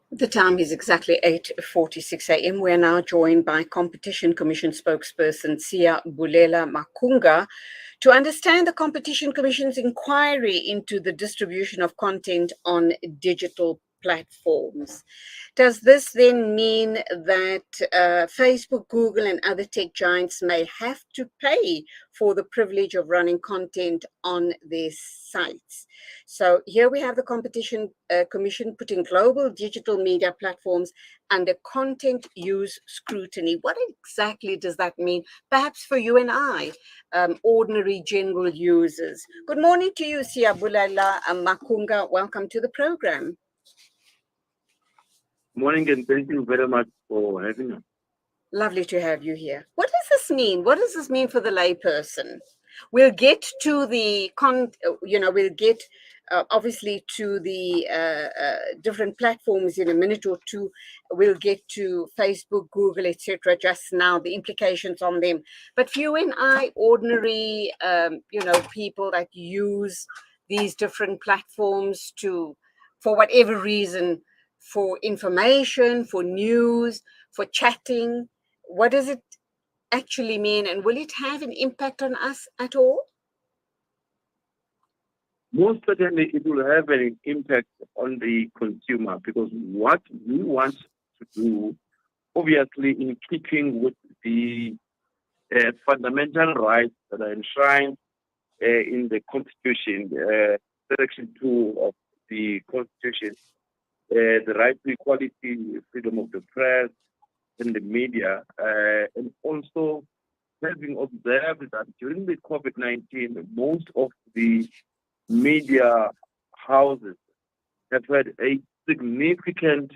The time is exactly 8:46 a.m. We are now joined by Competition Commission spokesperson Siyabulela Makunga to understand the Competition Commission's inquiry into the distribution of content on digital platforms. Does this then mean that Facebook, Google, and other tech giants may have to pay for the privilege of running content on their sites? So here we have the Competition Commission putting global digital media platforms under content use scrutiny. What exactly does that mean? Perhaps for you and I, ordinary general users. Good morning to you, Siyabulela Makunga. Welcome to the program. Morning, and thank you very much for having us. Lovely to have you here. What does this mean? What does this mean for the layperson? We'll get to the obviously to the different platforms in a minute or two. We'll get to Facebook, Google, etc. Just now, the implications on them. But for you and I, ordinary, people that use these different platforms for whatever reason, for information, for news, for chatting, what does it actually mean, and will it have an impact on us at all? Most certainly, it will have an impact on the consumer, because what we want to do, obviously, in keeping with the fundamental rights that are enshrined in the Constitution, Section 2 of the Constitution, the right to equality, freedom of the press, and the media, and also having observed that during the COVID-19, most of the media houses have had a significant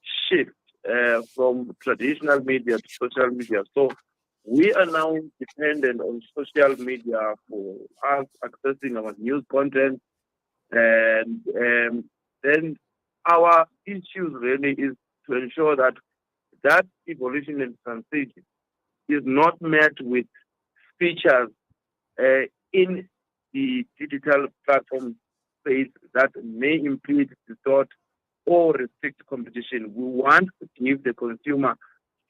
shift from traditional media to social media. So we are now dependent on social media for us accessing our news content, and then our issue really is to ensure that that evolution and transition is not met with features in the digital platform space that may impede, distort, or restrict competition. We want to give the consumer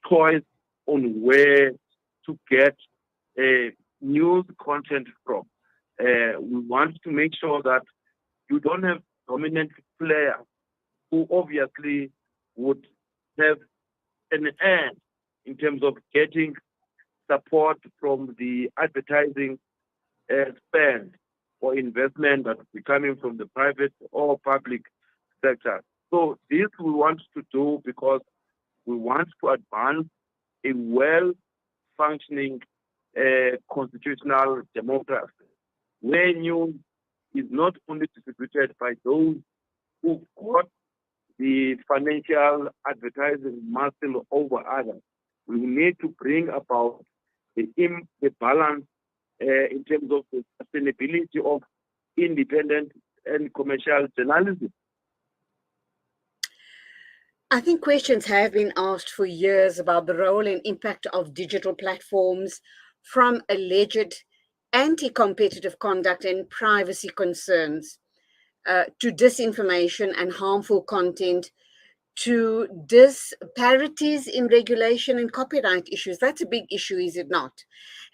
choice on where to get news content from. We want to make sure that you don't have dominant players who obviously would have an end in terms of getting support from the advertising spend or investment that will be coming from the private or public sector. So this we want to do because we want to advance a well-functioning constitutional democracy, where news is not only distributed by those who've got the financial advertising muscle over others. We need to bring about the balance in terms of the sustainability of independent and commercial journalism. I think questions have been asked for years about the role and impact of digital platforms, from alleged anti-competitive conduct and privacy concerns, to disinformation and harmful content, to disparities in regulation and copyright issues. That's a big issue, is it not?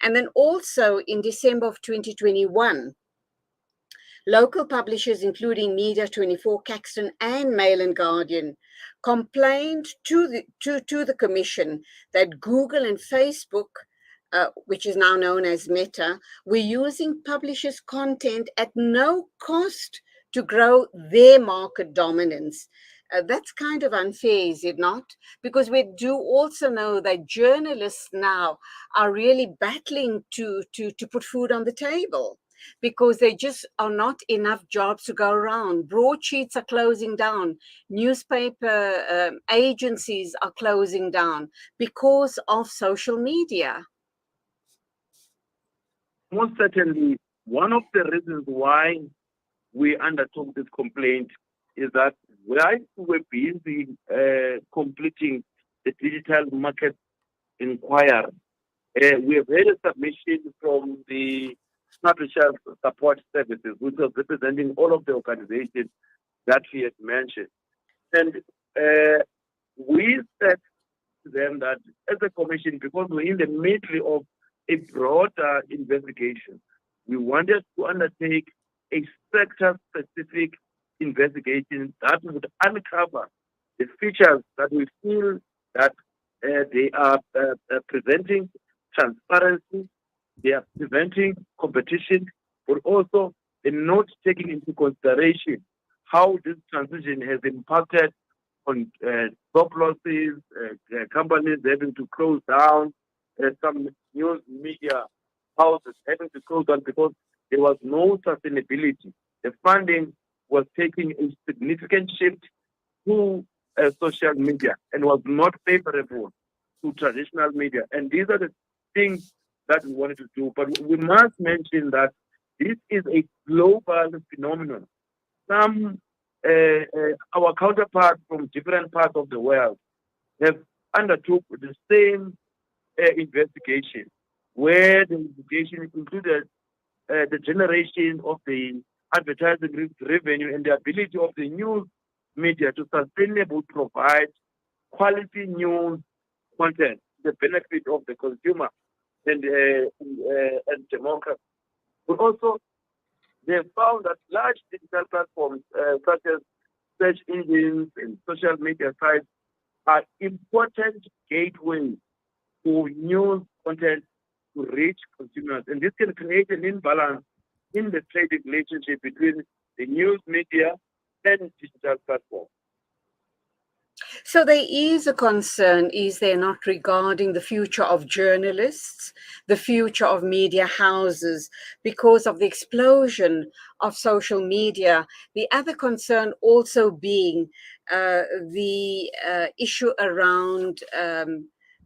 And then also in December of 2021, local publishers, including Media 24, Caxton, and Mail and Guardian, complained to the Commission that Google and Facebook, which is now known as Meta, were using publishers' content at no cost to grow their market dominance. That's kind of unfair, is it not? Because we do also know that journalists now are really battling to put food on the table, because there just are not enough jobs to go around. Broadsheets are closing down. Newspaper agencies are closing down because of social media. Most certainly, one of the reasons why we undertook this complaint is that while we were busy completing the digital market inquiry, we have had a submission from the publisher support services, which was representing all of the organizations that we had mentioned. And we said to them that as a commission, because we're in the middle of a broader investigation, we wanted to undertake a sector-specific investigation that would uncover the features that we feel that they are preventing transparency, they are preventing competition, but also they're not taking into consideration how this transition has impacted on job losses, companies having to close down, some news media houses having to close down because there was no sustainability. The funding was taking a significant shift to social media and was not favorable to traditional media. And these are the things that we wanted to do. But we must mention that this is a global phenomenon. Some our counterparts from different parts of the world have undertook the same investigation, where the investigation included the generation of the advertising revenue and the ability of the news media to sustainably provide quality news content, the benefit of the consumer and democracy. But also, they found that large digital platforms such as search engines and social media sites are important gateways for news content to reach consumers. And this can create an imbalance in the trading relationship between the news media and digital platforms. So there is a concern, is there not, regarding the future of journalists, the future of media houses, because of the explosion of social media? The other concern also being the issue around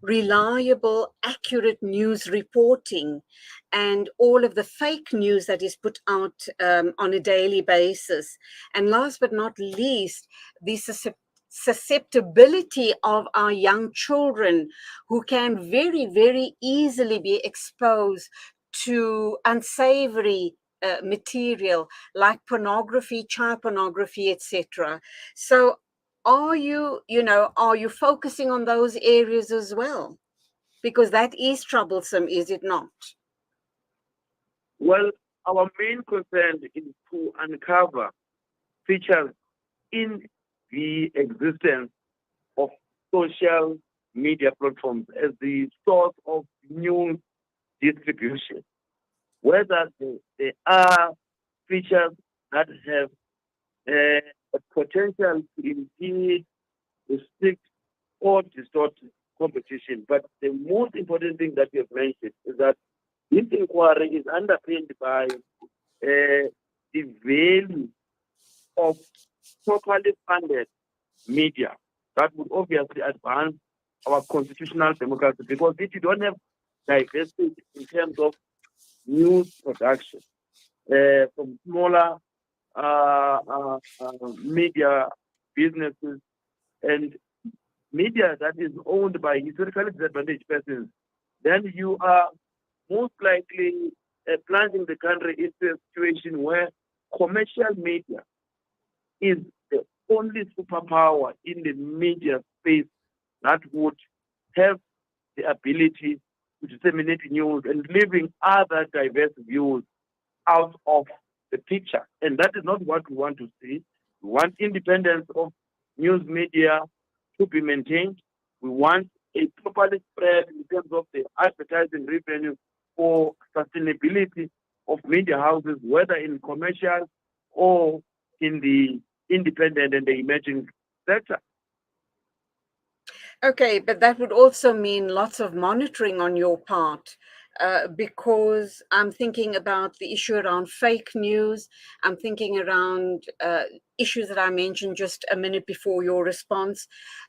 reliable, accurate news reporting and all of the fake news that is put out on a daily basis. And last but not least, the susceptibility of our young children, who can very, very easily be exposed to unsavory material like pornography, child pornography, etc. So are you focusing on those areas as well? Because that is troublesome, is it not? Well, our main concern is to uncover features in the existence of social media platforms as the source of news distribution, whether there are features that have a potential to impede, restrict, or distort competition. But the most important thing that you have mentioned is that this inquiry is underpinned by the value of properly funded media that would obviously advance our constitutional democracy, because if you don't have diversity in terms of news production from smaller media businesses and media that is owned by historically disadvantaged persons, then you are most likely plunging the country into a situation where commercial media is the only superpower in the media space that would have the ability to disseminate news and leaving other diverse views out of the picture. And that is not what we want to see. We want independence of news media to be maintained. We want a properly spread in terms of the advertising revenue for sustainability of media houses, whether in commercial or in the independent and the emerging sector. Okay, but that would also mean lots of monitoring on your part, because I'm thinking about the issue around fake news. I'm thinking around issues that I mentioned just a minute before your response.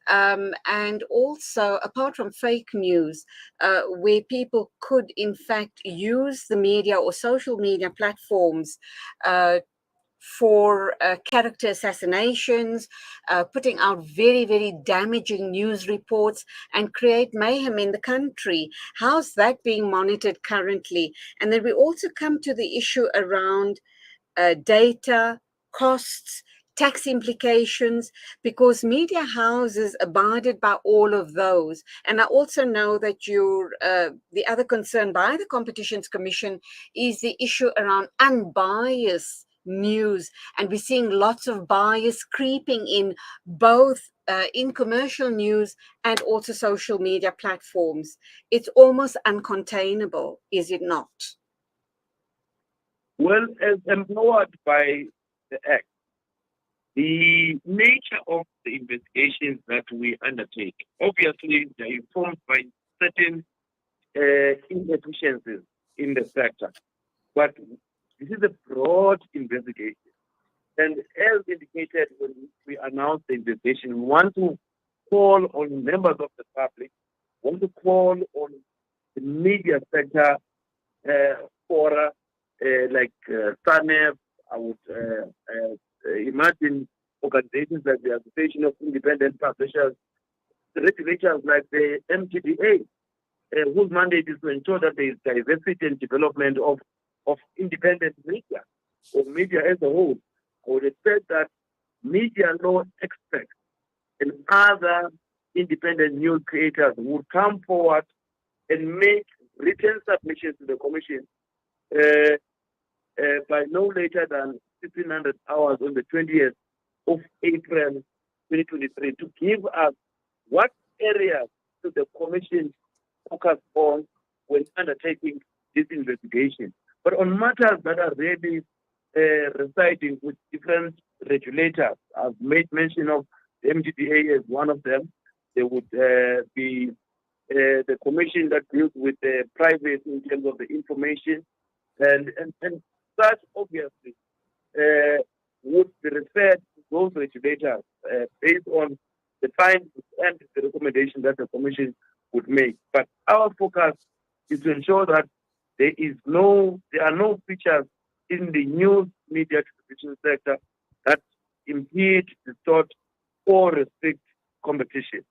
And also, apart from fake news, where people could, in fact, use the media or social media platforms for character assassinations, putting out very, very damaging news reports and create mayhem in the country. How's that being monitored currently? And then we also come to the issue around data, costs, tax implications, because media houses abided by all of those. And I also know that the other concern by the Competitions Commission is the issue around unbiased news. And we're seeing lots of bias creeping in both in commercial news and also social media platforms. It's almost uncontainable, is it not? Well, as empowered by the Act, the nature of the investigations that we undertake, obviously, they're informed by certain inefficiencies in the sector. But this is a broad investigation. And as indicated when we announced the investigation, we want to call on members of the public, want to call on the media sector for like SANEF. I would imagine organizations like the Association of Independent Publishers, the regulators like the MTDA, whose mandate is to ensure that there is diversity and development of independent media, or media as a whole. I would expect that media law experts and other independent news creators would come forward and make written submissions to the Commission by no later than 1,500 hours on the 20th of April 2023 to give us what areas should the Commission focus on when undertaking this investigation. But on matters that are really residing with different regulators, I've made mention of the MGDA as one of them. There would be the commission that deals with the private in terms of the information, and such obviously would be referred to those regulators based on the findings and the recommendation that the commission would make. But our focus is to ensure that there are no features in the news media distribution sector that impede, distort, or restrict competition.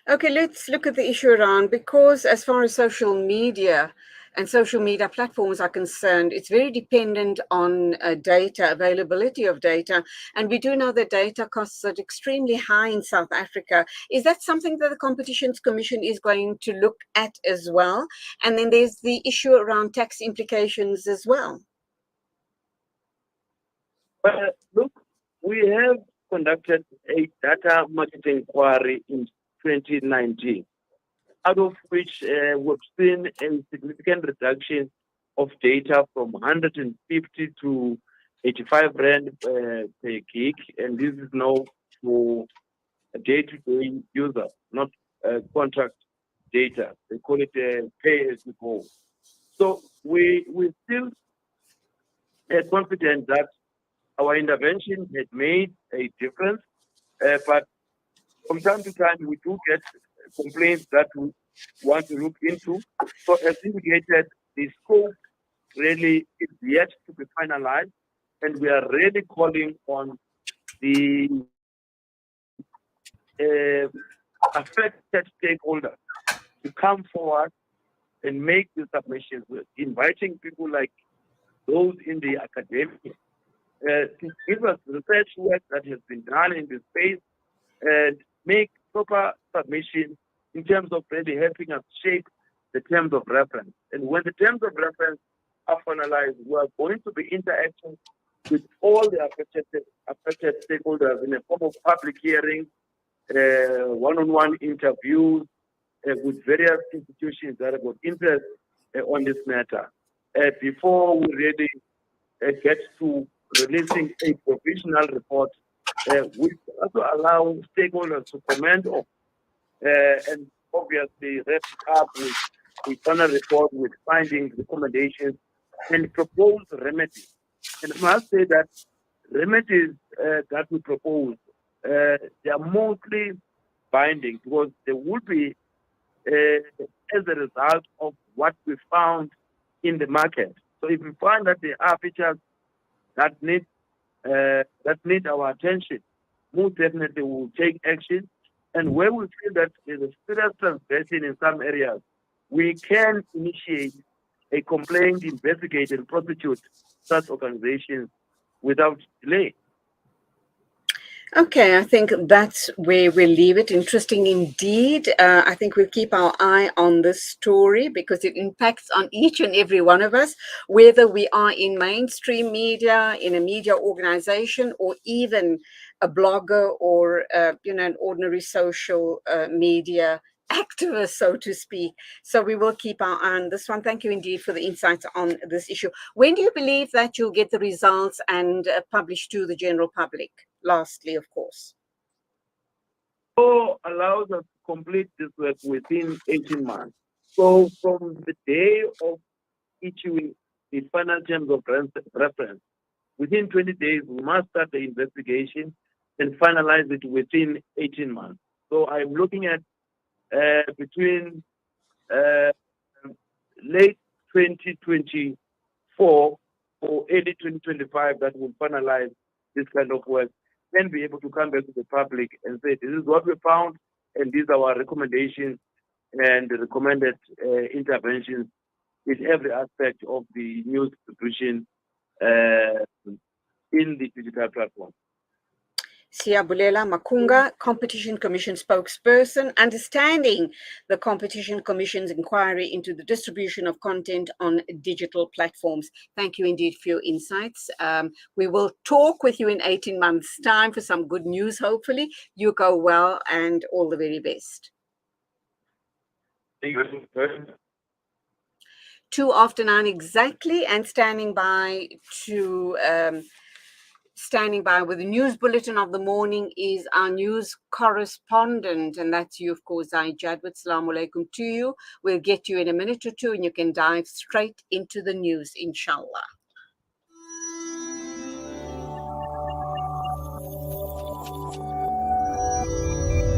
Okay, let's look at the issue around, because as far as social media and social media platforms are concerned, it's very dependent on data, availability of data. And we do know that data costs are extremely high in South Africa. Is that something that the Competitions Commission is going to look at as well? And then there's the issue around tax implications as well. Look, we have conducted a data market inquiry in 2019, out of which we've seen a significant reduction of data from 150 to 85 rand per gig, and this is now for day-to-day users, not contract data. They call it pay as you go. So we still confident that our intervention had made a difference, but from time to time we do get complaints that we want to look into. So as indicated, the scope really is yet to be finalized, and we are really calling on the affected stakeholders to come forward and make the submissions. We're inviting people like those in the academia to give us research work that has been done in this space and make proper submissions in terms of really helping us shape the terms of reference. And when the terms of reference are finalized, we are going to be interacting with all the affected stakeholders in a form of public hearings, one-on-one interviews with various institutions that have got interest on this matter. Before we really get to releasing a provisional report, we also allow stakeholders to comment on and obviously wrap up with a final report with findings, recommendations, and proposed remedies. And I must say that remedies that we propose, they are mostly binding, because they will be as a result of what we found in the market. So if we find that there are features that need our attention. Most definitely, we will take action. And where we feel that there's a serious transgression in some areas, we can initiate a complaint, investigate, and prosecute such organizations without delay. Okay, I think that's where we'll leave it. Interesting indeed. I think we'll keep our eye on this story because it impacts on each and every one of us, whether we are in mainstream media, in a media organization, or even a blogger or an ordinary social media activist, so to speak. So we will keep our eye on this one. Thank you indeed for the insights on this issue. When do you believe that you'll get the results and publish to the general public? Lastly, of course. So allows us to complete this work within 18 months. So from the day of issuing the final terms of reference, within 20 days, we must start the investigation and finalize it within 18 months. So I'm looking at between late 2024 or early 2025 that will finalize this kind of work, then be able to come back to the public and say, this is what we found, and these are our recommendations and the recommended interventions in every aspect of the news distribution in the digital platform. Siyabulela Makunga, Competition Commission spokesperson, understanding the Competition Commission's inquiry into the distribution of content on digital platforms. Thank you indeed for your insights. We will talk with you in 18 months' time for some good news, hopefully. You go well and all the very best. 9:02 exactly, and standing by with the news bulletin of the morning is our news correspondent, and that's you, of course, Jadwat. Assalamu alaikum to you. We'll get you in a minute or two, and you can dive straight into the news, inshallah.